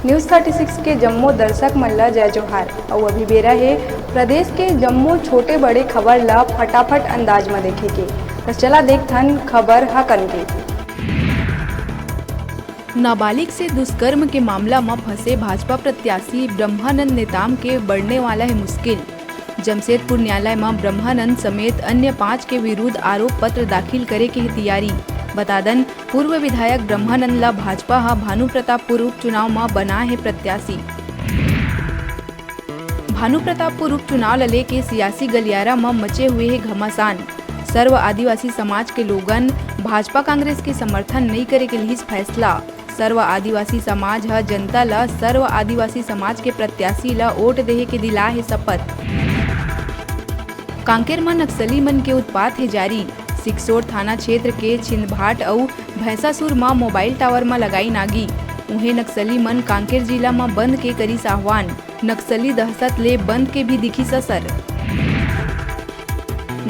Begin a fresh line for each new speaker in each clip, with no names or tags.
News 36 के जम्मू दर्शक मन ला जय जोहार। और अभी बेरा है प्रदेश के जम्मू छोटे बड़े खबर ला फटाफट अंदाज में देखे के। तो चला देखथन खबर हकन के।
नाबालिग से दुष्कर्म के मामला में फंसे भाजपा प्रत्याशी ब्रह्मानंद नेताम के बढ़ने वाला है मुश्किल। जमशेदपुर न्यायालय में ब्रह्मानंद समेत अन्य 5 के विरुद्ध आरोप पत्र दाखिल करे की तैयारी। बतादन पूर्व विधायक ब्रह्मानंद ला भाजपा भानु प्रतापपुर उपचुनाव में बना है प्रत्याशी। भानु प्रतापपुर उपचुनाव ला लेके सियासी गलियारा में मचे हुए है घमासान। सर्व आदिवासी समाज के लोगन भाजपा कांग्रेस के समर्थन नहीं करे के लिए फैसला। सर्व आदिवासी समाज जनता ला सर्व आदिवासी समाज के प्रत्याशी ला वोट देहे के दिला है शपथ। कांकेर में नक्सली मन के उत्पात है जारी। सिकसोर थाना क्षेत्र के छिंदभाट और भैंसासुर में मोबाइल टावर में लगाई नागी। उन्हें नक्सली मन कांकेर जिला में बंद के करी आह्वान। नक्सली दहशत ले बंद के भी दिखी ससर।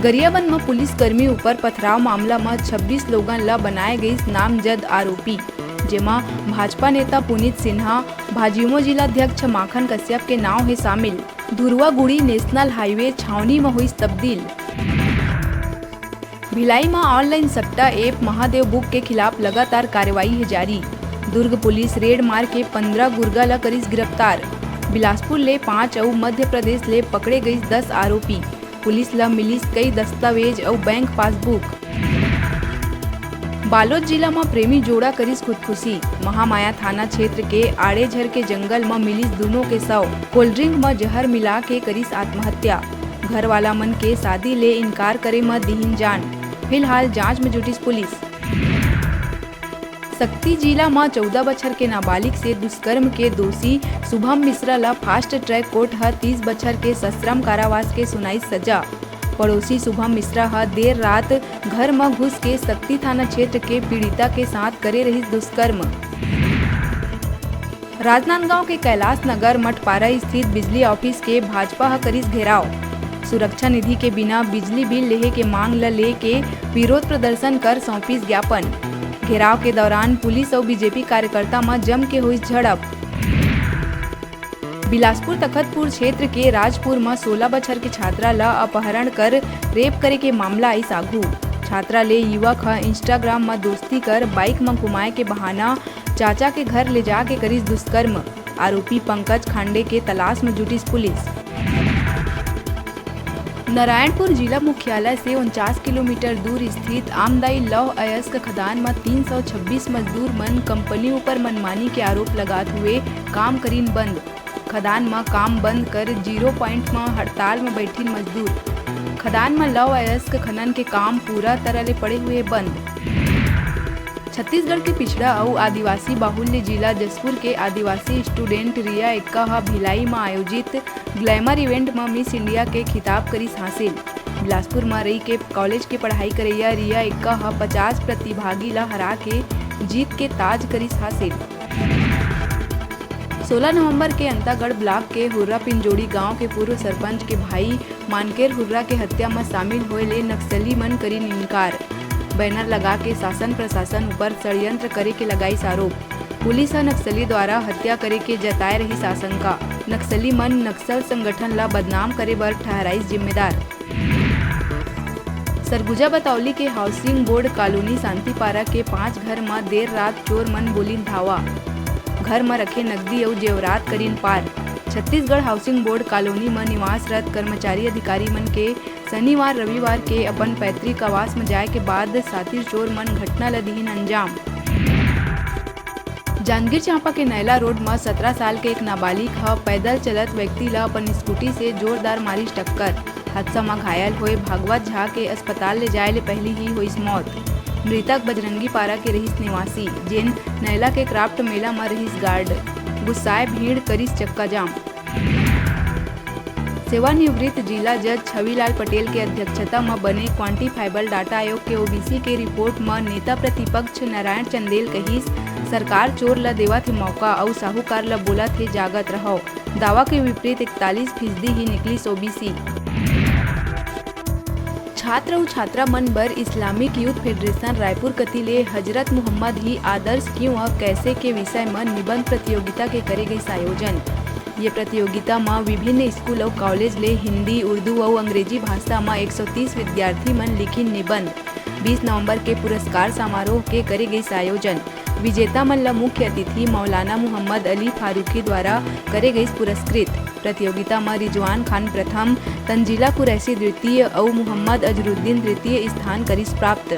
गरियाबंद में पुलिस कर्मी ऊपर पथराव मामला में 26 लोगन ला बनाए गई नामजद आरोपी, जेमा भाजपा नेता पुनीत सिन्हा, भाजयुमो जिलाध्यक्ष माखन कश्यप के नाम है शामिल। धुरवागुड़ी नेशनल हाईवे छावनी में हुई तब्दील। भिलाई में ऑनलाइन सट्टा ऐप महादेव बुक के खिलाफ लगातार कार्रवाई है जारी। दुर्ग पुलिस रेड मार के 15 गुर्गा ला करीस गिरफ्तार। बिलासपुर ले 5 और मध्य प्रदेश ले पकड़े गई 10 आरोपी। पुलिस ला मिली कई दस्तावेज और बैंक पासबुक। बालोद जिला में प्रेमी जोड़ा करीस खुदकुशी। महामाया थाना क्षेत्र के आड़ेझर के जंगल में मिली दोनों के शव। कोल्ड ड्रिंक में जहर मिला के करीस आत्महत्या। घर वाला मन के शादी ले इनकार करे में दीहिन जान। फिलहाल जांच में जुटी पुलिस। शक्ति जिला में 14 बछर के नाबालिग से दुष्कर्म के दोषी शुभम मिश्रा ला फास्ट ट्रैक कोर्ट 30 बछर के सश्रम कारावास के सुनाई सजा। पड़ोसी शुभम मिश्रा देर रात घर में घुस के शक्ति थाना क्षेत्र के पीड़िता के साथ करे रही दुष्कर्म। राजनांदगांव के कैलाश नगर मठपारा स्थित बिजली ऑफिस के भाजपा करीस घेराव। सुरक्षा निधि के बिना बिजली बिल लेहे के मांग ला लेके विरोध प्रदर्शन कर सौंपीस ज्ञापन। घेराव के दौरान पुलिस और बीजेपी कार्यकर्ता में जम के हुई झड़प। बिलासपुर तखतपुर क्षेत्र के राजपुर में 16 बछर के छात्रा ला अपहरण कर रेप करे के मामला आई सागू। छात्रा ले युवक इंस्टाग्राम में दोस्ती कर बाइक में घुमाए के बहाना चाचा के घर ले जाके करीस दुष्कर्म। आरोपी पंकज खांडे के तलाश में जुटी पुलिस। नारायणपुर जिला मुख्यालय से 49 किलोमीटर दूर स्थित आमदाई लौह अयस्क खदान में 326 मजदूर मन कंपनी ऊपर मनमानी के आरोप लगाते हुए काम करीन बंद। खदान में काम बंद कर 0 पॉइंट में हड़ताल में बैठी मजदूर। खदान में लौह अयस्क खनन के काम पूरा तरह ले पड़े हुए बंद। छत्तीसगढ़ के पिछड़ा और आदिवासी बाहुल्य जिला जसपुर के आदिवासी स्टूडेंट रिया एक्का भिलाई में आयोजित ग्लैमर इवेंट में मिस इंडिया के खिताब करीस हासिल। बिलासपुर में रही के कॉलेज के पढ़ाई करैया रिया एक्का 50 प्रतिभागी ला हरा के जीत के ताज करीस हासिल। 16 नवंबर के अंतागढ़ ब्लॉक के हुर्रा पिंजोड़ी गांव के पूर्व सरपंच के भाई मानकेर हुर्रा के हत्या में शामिल होए ले नक्सली मन करी इनकार। बैनर लगा के शासन प्रशासन ऊपर षड्यंत्र करे के लगाई आरोप। पुलिस नक्सली द्वारा हत्या करे के जताए रही आशंका। नक्सली मन नक्सल संगठन ला बदनाम करे बर ठहराइस जिम्मेदार। सरगुजा बतौली के हाउसिंग बोर्ड कॉलोनी शांतिपारा के 5 घर में देर रात चोर मन बोलिन धावा। घर में रखे नकदी और जेवरात करीन पार। छत्तीसगढ़ हाउसिंग बोर्ड कॉलोनी में निवासरत कर्मचारी अधिकारी मन के शनिवार रविवार के अपन पैतृक आवास में जाए के बाद सातिर चोर मन घटना ला दीहिन अंजाम। जांजगीर चांपा के नैला रोड में 17 साल के एक नाबालिग पैदल चलत व्यक्ति ला अपन स्कूटी से जोरदार मारी टक्कर। हादसा में घायल हुए भागवत झा के अस्पताल ले जाए ले पहली ही हुई मौत। मृतक बजरंगी पारा के रहीस निवासी, जेन नैला के क्राफ्ट मेला में रहीस गार्ड। गुस्साए भीड़ करीस चक्का जाम। सेवानिवृत्त जिला जज छविलाल पटेल के अध्यक्षता में बने क्वांटिफाइबल डाटा आयोग के ओबीसी के रिपोर्ट में नेता प्रतिपक्ष नारायण चंदेल कहिस सरकार चोर ला देवा थे मौका और साहूकार ला बोला थे जागत रहो। दावा के विपरीत 41% ही निकली ओबीसी। छात्र और छात्रा मन बर इस्लामिक यूथ फेडरेशन रायपुर कति ले हजरत मोहम्मद ही आदर्श क्यों और कैसे के विषय में निबंध प्रतियोगिता के करे गई आयोजन। ये प्रतियोगिता में विभिन्न स्कूल और कॉलेज ले हिंदी, उर्दू और अंग्रेजी भाषा में 130 विद्यार्थी मन लिखी निबंध। 20 नवंबर के पुरस्कार समारोह के करे गई आयोजन। विजेता मन ला मुख्य अतिथि मौलाना मोहम्मद अली फारूकी द्वारा करे गई पुरस्कृत। प्रतियोगिता में रिजवान खान प्रथम, तंजीला कुरैशी द्वितीय और मोहम्मद अजरुद्दीन तृतीय स्थान करिस प्राप्त।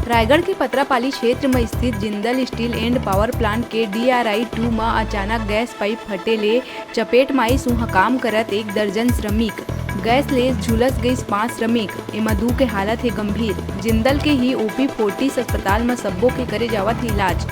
रायगढ़ के पतरापाली क्षेत्र में स्थित Jindal steel and power plant के DRI-2 में अचानक गैस पाइप फटे ले चपेट माई सुहा काम करत 1 दर्जन श्रमिक। गैस ले झुलस गई 5 श्रमिक, एमा 2 के हालत है गंभीर। जिंदल के ही OP फोर्टिस अस्पताल में सब्बो के करे जावत इलाज।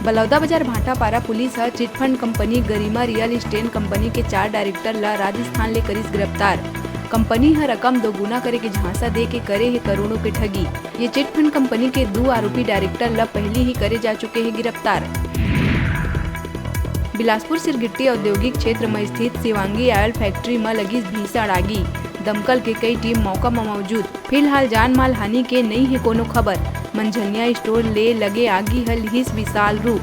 बलौदा बाजार भाटापारा पुलिस ह चिटफंड कंपनी गरिमा रियल एस्टेट कंपनी के 4 डायरेक्टर ला राजस्थान ले करिस गिरफ्तार। कंपनी ह रकम दोगुना करे के झांसा दे के करे है करोड़ों के ठगी। ये चिटफंड कंपनी के 2 आरोपी डायरेक्टर ला पहले ही करे जा चुके हैं गिरफ्तार। बिलासपुर सिरगिट्टी औद्योगिक क्षेत्र में स्थित शिवांगी ऑयल फैक्ट्री में लगी भीषण आगी। दमकल के कई टीम मौका में मौजूद। फिलहाल जान माल हानि के नहीं है कोनो खबर। मंझनिया स्टोर ले लगे आगी हल हिस विशाल रूप।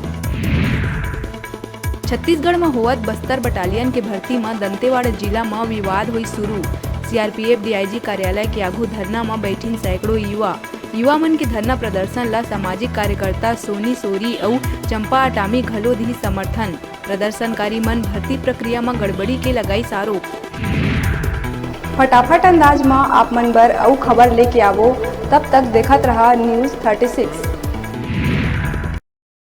छत्तीसगढ़ में होवत बस्तर बटालियन के भर्ती में दंतेवाड़ा जिला में विवाद हुई शुरू। CRPF DIG कार्यालय के आगू धरना में बैठीन सैकड़ों युवा मन के धरना प्रदर्शन ला सामाजिक कार्यकर्ता सोनी सोरी और चंपा अटामी घलो दी समर्थन। प्रदर्शनकारी मन भर्ती प्रक्रिया में गड़बड़ी के लगाई आरोप।
फटाफट अंदाज में आप मन बर अउ खबर लेके आवो। तब तक देखत रहा News 36।